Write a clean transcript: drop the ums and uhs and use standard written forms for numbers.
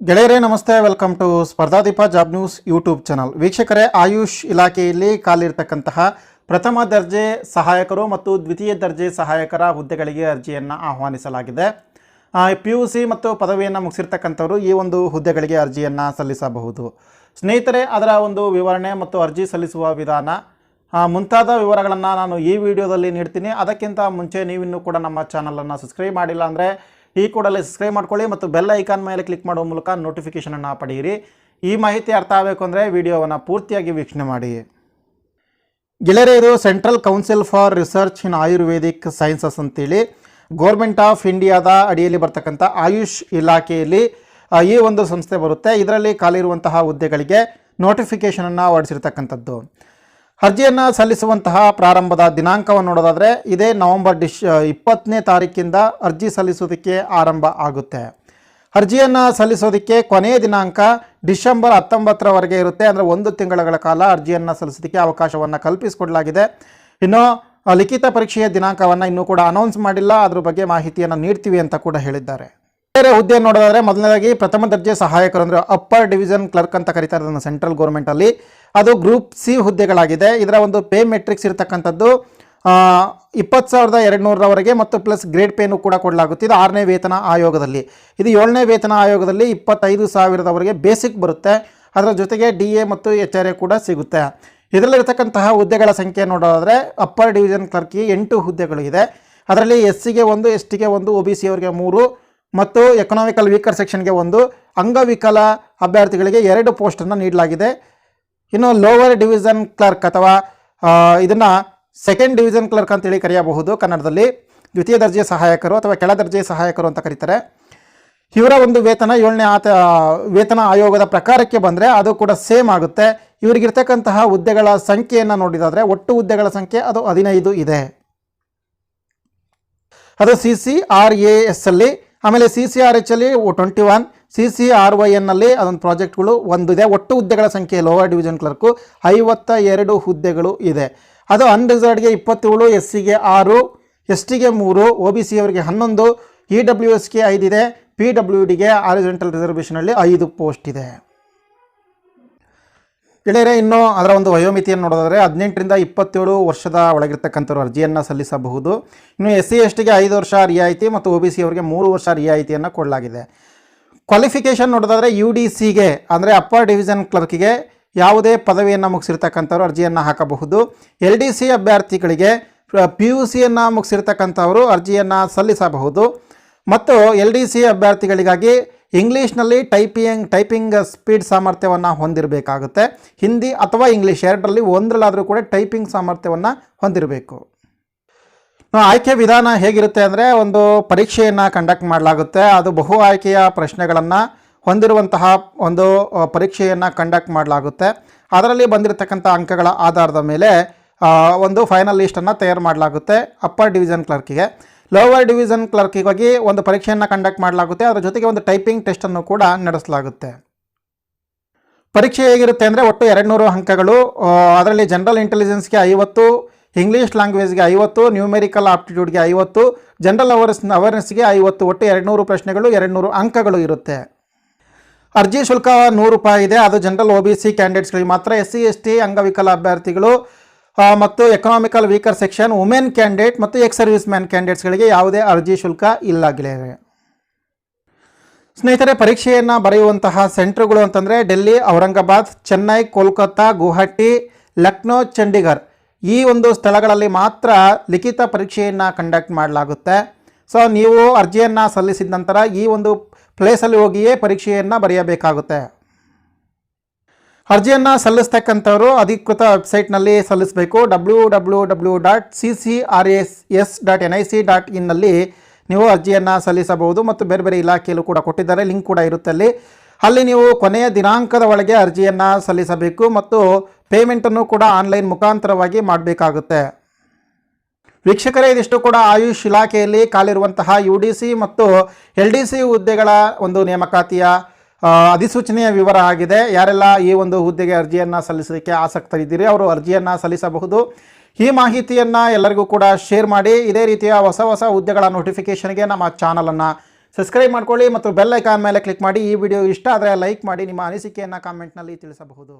ಗೆಳೆಯರೇ ನಮಸ್ತೆ, welcome to Spardhadeepa job news YouTube channel. ವೀಕ್ಷಕರೇ, ಆಯುಷ್ ಇಲಾಖೆಯಲ್ಲಿ ಖಾಲಿರ್ತಕ್ಕಂತಹ ಪ್ರಥಮ ದರ್ಜೆ ಸಹಾಯಕರು ಮತ್ತು ದ್ವಿತೀಯ ದರ್ಜೆ ಸಹಾಯಕರ ಹುದ್ದೆಗಳಿಗೆ ಅರ್ಜಿಯನ್ನು ಆಹ್ವಾನಿಸಲಾಗಿದೆ. PUC ಮತ್ತು ಪದವಿಯನ್ನು ಮುಗಿಸಿರ್ತಕ್ಕಂಥವರು ಈ ಒಂದು ಹುದ್ದೆಗಳಿಗೆ ಅರ್ಜಿಯನ್ನು ಸಲ್ಲಿಸಬಹುದು. ಸ್ನೇಹಿತರೆ, ಅದರ ಒಂದು ವಿವರಣೆ ಮತ್ತು ಅರ್ಜಿ ಸಲ್ಲಿಸುವ ವಿಧಾನ ಮುಂತಾದ ವಿವರಗಳನ್ನು ನಾನು ಈ ವಿಡಿಯೋದಲ್ಲಿ ನೀಡ್ತೀನಿ. ಅದಕ್ಕಿಂತ ಮುಂಚೆ ನೀವಿನ್ನೂ ಕೂಡ ನಮ್ಮ ಚಾನಲನ್ನು ಸಬ್ಸ್ಕ್ರೈಬ್ ಮಾಡಿಲ್ಲ ಅಂದರೆ ಈ ಕೂಡಲೇ ಸಬ್ಸ್ಕ್ರೈಬ್ ಮಾಡ್ಕೊಳ್ಳಿ ಮತ್ತು ಬೆಲ್ ಐಕಾನ್ ಮೇಲೆ ಕ್ಲಿಕ್ ಮಾಡುವ ಮೂಲಕ ನೋಟಿಫಿಕೇಷನನ್ನು ಪಡೆಯಿರಿ. ಈ ಮಾಹಿತಿ ಅರ್ಥ ಆಗಬೇಕು ಅಂದರೆ ವಿಡಿಯೋವನ್ನು ಪೂರ್ತಿಯಾಗಿ ವೀಕ್ಷಣೆ ಮಾಡಿ. ಗೆಳೆಯರೇ, ಇದು Central Council for Research in Ayurvedic Sciences ಅಂತೇಳಿ ಗೌರ್ಮೆಂಟ್ ಆಫ್ ಇಂಡಿಯಾದ ಅಡಿಯಲ್ಲಿ ಬರ್ತಕ್ಕಂಥ ಆಯುಷ್ ಇಲಾಖೆಯಲ್ಲಿ ಈ ಒಂದು ಸಂಸ್ಥೆ ಬರುತ್ತೆ. ಇದರಲ್ಲಿ ಖಾಲಿರುವಂತಹ ಹುದ್ದೆಗಳಿಗೆ ನೋಟಿಫಿಕೇಷನನ್ನು ಹೊರಡಿಸಿರ್ತಕ್ಕಂಥದ್ದು. ಅರ್ಜಿಯನ್ನು ಸಲ್ಲಿಸುವಂತಹ ಪ್ರಾರಂಭದ ದಿನಾಂಕವನ್ನು ನೋಡೋದಾದರೆ ಇದೇ ನವೆಂಬರ್ 20ನೇ ತಾರೀಕಿಂದ ಅರ್ಜಿ ಸಲ್ಲಿಸೋದಕ್ಕೆ ಆರಂಭ ಆಗುತ್ತೆ. ಅರ್ಜಿಯನ್ನು ಸಲ್ಲಿಸೋದಕ್ಕೆ ಕೊನೆಯ ದಿನಾಂಕ ಡಿಸೆಂಬರ್ 19ರವರೆಗೆ ಇರುತ್ತೆ. ಅಂದರೆ 1 ತಿಂಗಳ ಕಾಲ ಅರ್ಜಿಯನ್ನು ಸಲ್ಲಿಸೋದಕ್ಕೆ ಅವಕಾಶವನ್ನು ಕಲ್ಪಿಸಿಕೊಡಲಾಗಿದೆ. ಇನ್ನು ಲಿಖಿತ ಪರೀಕ್ಷೆಯ ದಿನಾಂಕವನ್ನು ಇನ್ನೂ ಕೂಡ ಅನೌನ್ಸ್ ಮಾಡಿಲ್ಲ, ಅದ್ರ ಬಗ್ಗೆ ಮಾಹಿತಿಯನ್ನು ನೀಡ್ತೀವಿ ಅಂತ ಕೂಡ ಹೇಳಿದ್ದಾರೆ. ಬೇರೆ ಹುದ್ದೆ ನೋಡೋದಾದರೆ ಮೊದಲನೇದಾಗಿ ಪ್ರಥಮ ದರ್ಜೆ ಸಹಾಯಕರು ಅಂದರೆ ಅಪ್ಪರ್ ಡಿವಿಷನ್ ಕ್ಲರ್ಕ್ ಅಂತ ಕರೀತಾರೆ ಅದನ್ನು ಸೆಂಟ್ರಲ್ ಗೌರ್ಮೆಂಟಲ್ಲಿ. ಅದು ಗ್ರೂಪ್ ಸಿ ಹುದ್ದೆಗಳಾಗಿದೆ. ಇದರ ಒಂದು ಪೇ ಮೆಟ್ರಿಕ್ಸ್ ಇರತಕ್ಕಂಥದ್ದು 20,200ರವರೆಗೆ ಮತ್ತು ಪ್ಲಸ್ ಗ್ರೇಡ್ ಪೇನು ಕೂಡ ಕೊಡಲಾಗುತ್ತೆ. ಇದು 6ನೇ ವೇತನ ಆಯೋಗದಲ್ಲಿ. ಇದು 7ನೇ ವೇತನ ಆಯೋಗದಲ್ಲಿ 25,000ರವರೆಗೆ ಬೇಸಿಕ್ ಬರುತ್ತೆ. ಅದರ ಜೊತೆಗೆ DA ಮತ್ತು HRA ಕೂಡ ಸಿಗುತ್ತೆ. ಇದರಲ್ಲಿರ್ತಕ್ಕಂತಹ ಹುದ್ದೆಗಳ ಸಂಖ್ಯೆ ನೋಡೋದಾದರೆ ಅಪ್ಪರ್ ಡಿವಿಷನ್ ಕ್ಲರ್ಕ್ಗೆ 8 ಹುದ್ದೆಗಳು ಇದೆ. ಅದರಲ್ಲಿ SCಗೆ 1, STಗೆ 1, OBC ಅವರಿಗೆ 3 ಮತ್ತು ಎಕನಾಮಿಕಲ್ ವೀಕರ್ ಸೆಕ್ಷನ್ಗೆ 1, ಅಂಗವಿಕಲ ಅಭ್ಯರ್ಥಿಗಳಿಗೆ 2 ಪೋಸ್ಟನ್ನು ನೀಡಲಾಗಿದೆ. ಇನ್ನು ಲೋವರ್ ಡಿವಿಷನ್ ಕ್ಲರ್ಕ್ ಅಥವಾ ಇದನ್ನು ಸೆಕೆಂಡ್ ಡಿವಿಷನ್ ಕ್ಲರ್ಕ್ ಅಂತೇಳಿ ಕರೆಯಬಹುದು ಕನ್ನಡದಲ್ಲಿ. ದ್ವಿತೀಯ ದರ್ಜೆ ಸಹಾಯಕರು ಅಥವಾ ಕೆಳ ದರ್ಜೆ ಸಹಾಯಕರು ಅಂತ ಕರೀತಾರೆ. ಇವರ ಒಂದು ವೇತನ 7ನೇ ವೇತನ ಆಯೋಗದ ಪ್ರಕಾರಕ್ಕೆ ಬಂದರೆ ಅದು ಕೂಡ ಸೇಮ್ ಆಗುತ್ತೆ. ಇವರಿಗಿರ್ತಕ್ಕಂತಹ ಹುದ್ದೆಗಳ ಸಂಖ್ಯೆಯನ್ನು ನೋಡಿದಾದರೆ ಒಟ್ಟು ಹುದ್ದೆಗಳ ಸಂಖ್ಯೆ ಅದು 15 ಇದೆ. ಅದು CCRAS ಅಲ್ಲಿ, ಆಮೇಲೆ CCRH ಅಲ್ಲಿ 21, CCRYN ಅಲ್ಲಿ ಅದೊಂದು ಪ್ರಾಜೆಕ್ಟ್ಗಳು 1 ಇದೆ. ಒಟ್ಟು ಹುದ್ದೆಗಳ ಸಂಖ್ಯೆ ಲೋವರ್ ಡಿವಿಷನ್ ಕ್ಲರ್ಕು 52 ಹುದ್ದೆಗಳು ಇದೆ. ಅದು ಅನ್ರಿಸರ್ವ್ಡ್ಗೆ 27, SCಗೆ 6, STಗೆ 3, OBC ಅವರಿಗೆ 11, EWSಗೆ 5 ಇದೆ, PWDಗೆ ಹಾರಿಜಾಂಟಲ್ ರಿಸರ್ವೇಷನಲ್ಲಿ 5 ಪೋಸ್ಟ್ ಇದೆ. ಗೆಳೆಯರೆ, ಇನ್ನು ಅದರ ಒಂದು ವಯೋಮಿತಿಯನ್ನು ನೋಡೋದಾದರೆ 18ರಿಂದ 27 ವರ್ಷದ ಒಳಗಿರ್ತಕ್ಕಂಥವ್ರು ಅರ್ಜಿಯನ್ನು ಸಲ್ಲಿಸಬಹುದು. ಇನ್ನು SC STಗೆ 5 ವರ್ಷ ರಿಯಾಯಿತಿ ಮತ್ತು OBC ಅವರಿಗೆ 3 ವರ್ಷ ರಿಯಾಯಿತಿಯನ್ನು ಕೊಡಲಾಗಿದೆ. ಕ್ವಾಲಿಫಿಕೇಷನ್ ನೋಡೋದಾದರೆ UDCಗೆ ಅಂದರೆ ಅಪ್ಪರ್ ಡಿವಿಷನ್ ಕ್ಲರ್ಕಿಗೆ ಯಾವುದೇ ಪದವಿಯನ್ನು ಮುಗಿಸಿರ್ತಕ್ಕಂಥವ್ರು ಅರ್ಜಿಯನ್ನು ಹಾಕಬಹುದು. LDC ಅಭ್ಯರ್ಥಿಗಳಿಗೆ PUCಯನ್ನು ಮುಗಿಸಿರ್ತಕ್ಕಂಥವರು ಅರ್ಜಿಯನ್ನು ಸಲ್ಲಿಸಬಹುದು. ಮತ್ತು LDC ಅಭ್ಯರ್ಥಿಗಳಿಗಾಗಿ ಇಂಗ್ಲೀಷ್ನಲ್ಲಿ ಟೈಪಿಂಗ್ ಸ್ಪೀಡ್ ಸಾಮರ್ಥ್ಯವನ್ನು ಹೊಂದಿರಬೇಕಾಗುತ್ತೆ. ಹಿಂದಿ ಅಥವಾ ಇಂಗ್ಲೀಷ್ ಎರಡರಲ್ಲಿ ಒಂದರಲ್ಲಾದರೂ ಕೂಡ ಟೈಪಿಂಗ್ ಸಾಮರ್ಥ್ಯವನ್ನು ಹೊಂದಿರಬೇಕು. ಆಯ್ಕೆ ವಿಧಾನ ಹೇಗಿರುತ್ತೆ ಅಂದರೆ ಒಂದು ಪರೀಕ್ಷೆಯನ್ನು ಕಂಡಕ್ಟ್ ಮಾಡಲಾಗುತ್ತೆ. ಅದು ಬಹು ಆಯ್ಕೆಯ ಪ್ರಶ್ನೆಗಳನ್ನು ಹೊಂದಿರುವಂತಹ ಒಂದು ಪರೀಕ್ಷೆಯನ್ನು ಕಂಡಕ್ಟ್ ಮಾಡಲಾಗುತ್ತೆ. ಅದರಲ್ಲಿ ಬಂದಿರತಕ್ಕಂಥ ಅಂಕಗಳ ಆಧಾರದ ಮೇಲೆ ಒಂದು ಫೈನಲ್ ಲಿಸ್ಟನ್ನು ತಯಾರು ಮಾಡಲಾಗುತ್ತೆ. ಅಪ್ಪರ್ ಡಿವಿಷನ್ ಕ್ಲರ್ಕಿಗೆ, ಲೋವರ್ ಡಿವಿಷನ್ ಕ್ಲರ್ಕಿಗಾಗಿ ಒಂದು ಪರೀಕ್ಷೆಯನ್ನು ಕಂಡಕ್ಟ್ ಮಾಡಲಾಗುತ್ತೆ. ಅದರ ಜೊತೆಗೆ ಒಂದು ಟೈಪಿಂಗ್ ಟೆಸ್ಟನ್ನು ಕೂಡ ನಡೆಸಲಾಗುತ್ತೆ. ಪರೀಕ್ಷೆ ಹೇಗಿರುತ್ತೆ ಅಂದರೆ ಒಟ್ಟು 200 ಅಂಕಗಳು. ಅದರಲ್ಲಿ ಜನರಲ್ ಇಂಟೆಲಿಜೆನ್ಸ್ಗೆ 50, ಇಂಗ್ಲೀಷ್ ಲ್ಯಾಂಗ್ವೇಜ್ಗೆ 50, ನ್ಯೂಮೆರಿಕಲ್ ಆಪ್ಟಿಟ್ಯೂಡ್ಗೆ 50, ಜನರಲ್ ಅವೇರ್ನೆಸ್ಗೆ 50. ಒಟ್ಟು 200 ಪ್ರಶ್ನೆಗಳು, 200 ಅಂಕಗಳು ಇರುತ್ತೆ. ಅರ್ಜಿ ಶುಲ್ಕ 100 ರೂಪಾಯಿ ಇದೆ. ಅದು ಜನರಲ್ OBC ಕ್ಯಾಂಡಿಡೇಟ್ಸ್ಗಳಿಗೆ ಮಾತ್ರ. SC ST ಅಂಗವಿಕಲ ಅಭ್ಯರ್ಥಿಗಳು ಮತ್ತು economical weaker section, women candidate ಮತ್ತು ಎಕ್ಸ್ ಸರ್ವಿಸ್ ಮ್ಯಾನ್ ಕ್ಯಾಂಡಿಡೇಟ್ಸ್ಗಳಿಗೆ ಯಾವುದೇ ಅರ್ಜಿ ಶುಲ್ಕ ಇಲ್ಲ ಗೆಳೆಯರೆ. ಸ್ನೇಹಿತರೆ, ಪರೀಕ್ಷೆಯನ್ನು ಬರೆಯುವಂತಹ ಸೆಂಟ್ರುಗಳು ಅಂತಂದರೆ ಡೆಲ್ಲಿ, ಔರಂಗಾಬಾದ್, ಚೆನ್ನೈ, ಕೋಲ್ಕತ್ತಾ, ಗುವಾಹಟಿ, ಲಕ್ನೋ, ಚಂಡೀಗಢ ಈ ಒಂದು ಸ್ಥಳಗಳಲ್ಲಿ ಮಾತ್ರ ಲಿಖಿತ ಪರೀಕ್ಷೆಯನ್ನು ಕಂಡಕ್ಟ್ ಮಾಡಲಾಗುತ್ತೆ. ಸೊ ನೀವು ಅರ್ಜಿಯನ್ನು ಸಲ್ಲಿಸಿದ ನಂತರ ಈ ಒಂದು ಪ್ಲೇಸಲ್ಲಿ ಹೋಗಿಯೇ ಪರೀಕ್ಷೆಯನ್ನು ಬರೆಯಬೇಕಾಗುತ್ತೆ. ಅರ್ಜಿಯನ್ನು ಸಲ್ಲಿಸ್ತಕ್ಕಂಥವರು ಅಧಿಕೃತ ವೆಬ್ಸೈಟ್ನಲ್ಲಿ ಸಲ್ಲಿಸಬೇಕು. www.ccras.nic.in ನಲ್ಲಿ ನೀವು ಅರ್ಜಿಯನ್ನು ಸಲ್ಲಿಸಬಹುದು. ಮತ್ತು ಬೇರೆ ಬೇರೆ ಇಲಾಖೆಯಲ್ಲೂ ಕೂಡ ಕೊಟ್ಟಿದ್ದಾರೆ, ಲಿಂಕ್ ಕೂಡ ಇರುತ್ತೆ ಅಲ್ಲಿ ನೀವು ಕೊನೆಯ ದಿನಾಂಕದ ಒಳಗೆ ಅರ್ಜಿಯನ್ನು ಸಲ್ಲಿಸಬೇಕು ಮತ್ತು ಪೇಮೆಂಟನ್ನು ಕೂಡ ಆನ್ಲೈನ್ ಮುಖಾಂತರವಾಗಿ ಮಾಡಬೇಕಾಗುತ್ತೆ. ವೀಕ್ಷಕರೇ, ಇದಿಷ್ಟು ಕೂಡ ಆಯುಷ್ ಇಲಾಖೆಯಲ್ಲಿ ಖಾಲಿರುವಂತಹ UDC ಮತ್ತು LDC ಹುದ್ದೆಗಳ ಒಂದು ನೇಮಕಾತಿಯ ಅಧಿಸೂಚನೆಯ ವಿವರ ಆಗಿದೆ. ಯಾರೆಲ್ಲ ಈ ಒಂದು ಹುದ್ದೆಗೆ ಅರ್ಜಿಯನ್ನು ಸಲ್ಲಿಸೋದಕ್ಕೆ ಆಸಕ್ತರಿದ್ದೀರಿ ಅವರು ಅರ್ಜಿಯನ್ನು ಸಲ್ಲಿಸಬಹುದು. ಈ ಮಾಹಿತಿಯನ್ನು ಎಲ್ಲರಿಗೂ ಕೂಡ ಶೇರ್ ಮಾಡಿ. ಇದೇ ರೀತಿಯ ಹೊಸ ಹುದ್ದೆಗಳ ನೋಟಿಫಿಕೇಷನ್ಗೆ ನಮ್ಮ ಚಾನಲನ್ನು ಸಬ್ಸ್ಕ್ರೈಬ್ ಮಾಡ್ಕೊಳ್ಳಿ ಮತ್ತು ಬೆಲ್ ಐಕಾನ್ ಮೇಲೆ ಕ್ಲಿಕ್ ಮಾಡಿ. ಈ ವಿಡಿಯೋ ಇಷ್ಟ ಆದರೆ ಲೈಕ್ ಮಾಡಿ, ನಿಮ್ಮ ಅನಿಸಿಕೆಯನ್ನು ಕಾಮೆಂಟ್ನಲ್ಲಿ ತಿಳಿಸಬಹುದು.